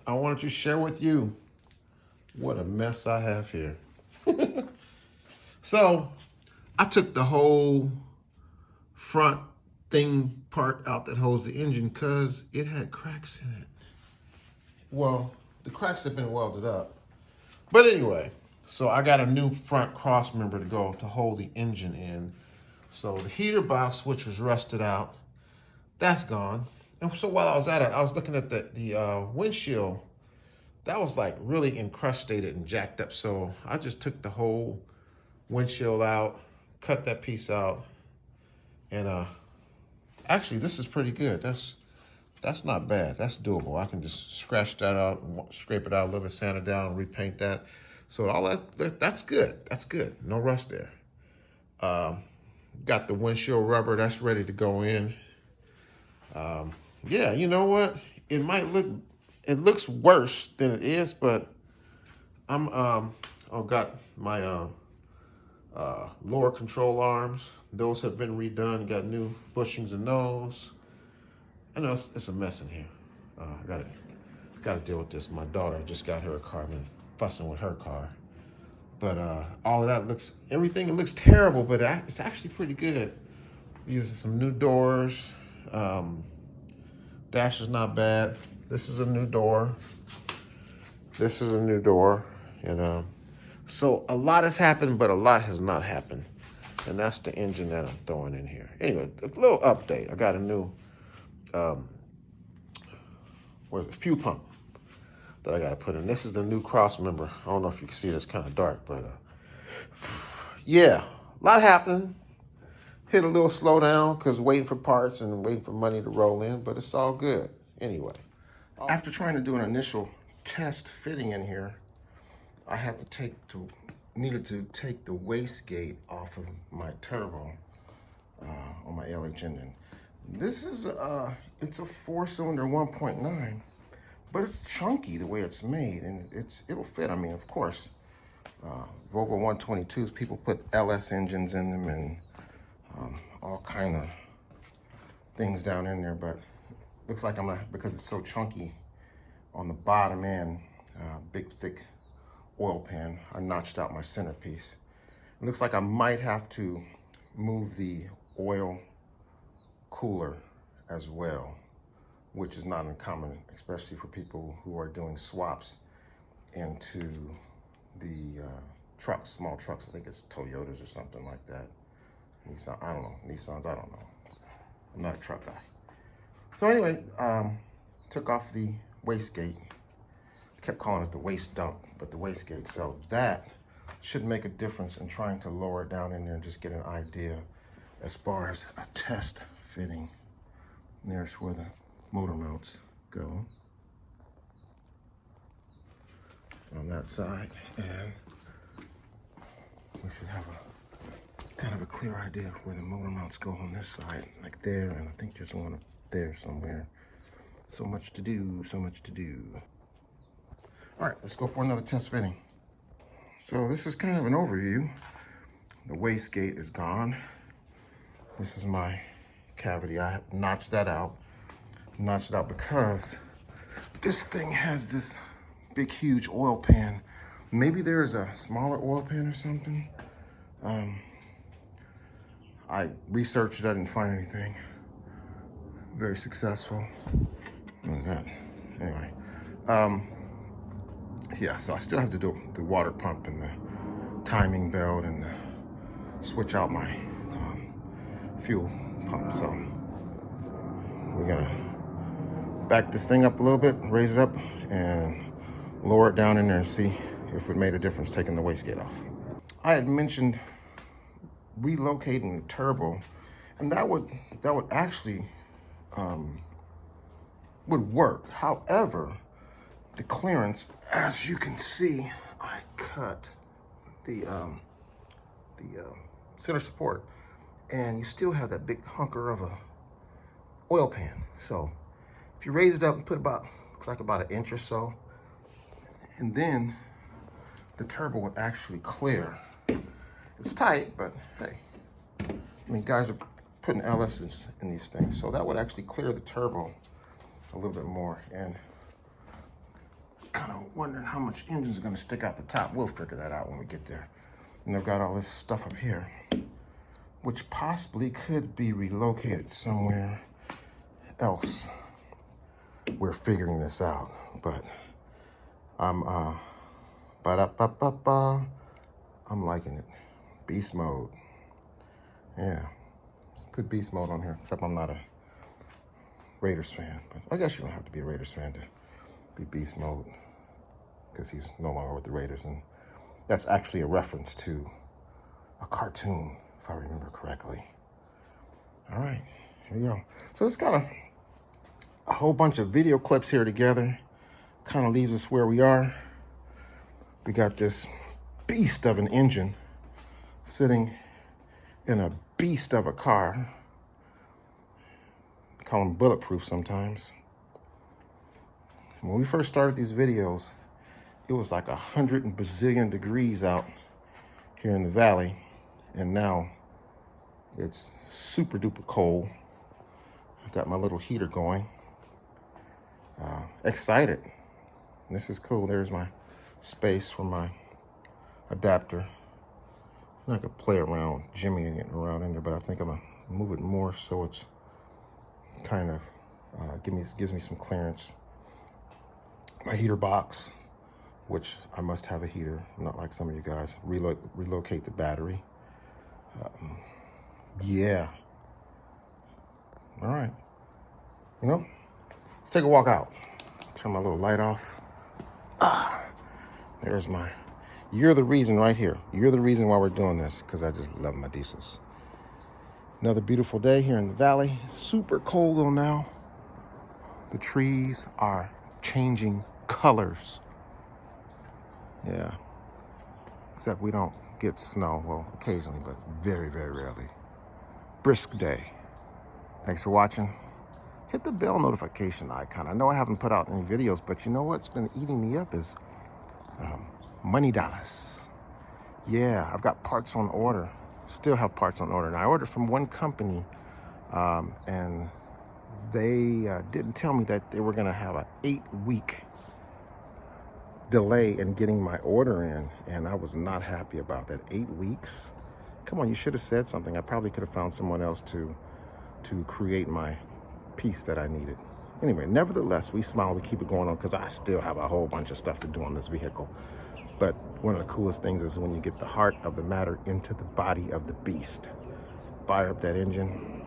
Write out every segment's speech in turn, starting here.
I wanted to share with you what a mess I have here. So I took the whole front thing part out that holds the engine because it had cracks in it. Well, the cracks have been welded up. But anyway, so I got a new front cross member to go to hold the engine in. So the heater box, which was rusted out, that's gone. And so while I was at it, I was looking at the windshield. That was like really encrustated and jacked up. So I just took the whole windshield out, cut that piece out, and actually this is pretty good. That's not bad. That's doable. I can just scratch that out, scrape it out a little bit, sand it down, repaint that. So all that's good. That's good. No rust there. Got the windshield rubber. That's ready to go in. Yeah, you know what? It looks worse than it is, but I've got my lower control arms. Those have been redone. Got new bushings in those. I know it's a mess in here. I gotta deal with this. My daughter just got her a car. I've been fussing with her car. But all of that everything looks terrible, but it's actually pretty good. Using some new doors. Dash is not bad. This is a new door. This is a new door. And so a lot has happened, but a lot has not happened. And that's the engine that I'm throwing in here. Anyway, a little update. I got a new fuel pump that I got to put in. This is the new cross member. I don't know if you can see it. It's kind of dark, but yeah, a lot happening. Hit a little slowdown because waiting for parts and waiting for money to roll in, but it's all good. Anyway, after trying to do an initial test fitting in here, I needed to take the wastegate off of my turbo on my LH engine. This is it's a 4-cylinder 1.9, but it's chunky the way it's made, and it'll fit. I mean, of course, Volvo 122s, people put LS engines in them and all kind of things down in there, but looks like because it's so chunky on the bottom end, big thick oil pan, I notched out my centerpiece. It looks like I might have to move the oil cooler as well, which is not uncommon, especially for people who are doing swaps into the trucks, small trucks. I think it's Toyotas or something like that. Nissan, I don't know. Nissans, I don't know. I'm not a truck guy. So anyway, took off the wastegate. Kept calling it the waste dump, but the wastegate. So that should make a difference in trying to lower it down in there and just get an idea as far as a test fitting. There's where the motor mounts go on that side, and we should have kind of a clear idea of where the motor mounts go on this side, like there, and I think there's one up there somewhere. So much to do, so much to do. All right, let's go for another test fitting. So this is kind of an overview. The wastegate is gone. This is my cavity. I notched that out. Notched it out because this thing has this big, huge oil pan. Maybe there is a smaller oil pan or something. I researched it, I didn't find anything. Very successful. Look at that. Anyway, yeah, so I still have to do the water pump and the timing belt and switch out my fuel pump. So we're gonna back this thing up a little bit, raise it up, and lower it down in there and see if it made a difference taking the wastegate off. I had mentioned relocating the turbo, and that would actually would work. However, the clearance, as you can see, I cut the center support, and you still have that big hunker of a oil pan. So if you raise it up and put looks like about 1 inch or so, and then the turbo would actually clear. It's tight, but hey, I mean, guys are putting LSs in these things, so that would actually clear the turbo a little bit more. And kind of wondering how much engine's gonna stick out the top. We'll figure that out when we get there. And I've got all this stuff up here, which possibly could be relocated somewhere else. We're figuring this out, but I'm I'm liking it. Beast mode. Yeah. Put beast mode on here, except I'm not a Raiders fan. But I guess you don't have to be a Raiders fan to be beast mode, because he's no longer with the Raiders. And that's actually a reference to a cartoon, if I remember correctly. All right, here we go. So it's got a whole bunch of video clips here together. Kind of leaves us where we are. We got this beast of an engine sitting in a beast of a car. Call them bulletproof sometimes. When we first started these videos, it was like 100 and bazillion degrees out here in the valley, and now it's super duper cold. I've got my little heater going. Excited. This is cool. There's my space for my adapter. I could play around, jimmying it around in there, but I think I'm gonna move it more so it's kind of gives me some clearance. My heater box, which I must have a heater, not like some of you guys. Relocate the battery. Yeah. All right. You know, let's take a walk out. Turn my little light off. There's my, you're the reason right here. You're the reason why we're doing this, because I just love my diesels. Another beautiful day here in the valley. Super cold though now. The trees are changing colors. Yeah. Except we don't get snow. Well, occasionally, but very, very rarely. Brisk day. Thanks for watching. Hit the bell notification icon. I know I haven't put out any videos, but you know what's been eating me up is money dollars. Yeah, I've got parts on order. Still have parts on order. And I ordered from one company, and they didn't tell me that they were going to have an 8-week delay in getting my order in, and I was not happy about that. 8 weeks? Come on, you should have said something. I probably could have found someone else to create my piece that I needed. Anyway, nevertheless, we smile, we keep it going on, because I still have a whole bunch of stuff to do on this vehicle. But one of the coolest things is when you get the heart of the matter into the body of the beast. Fire up that engine.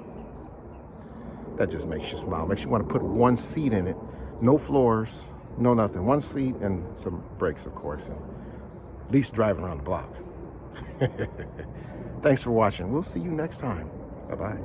That just makes you smile. Makes you want to put one seat in it. No floors, no nothing. One seat and some brakes, of course. And at least driving around the block. Thanks for watching. We'll see you next time. Bye-bye.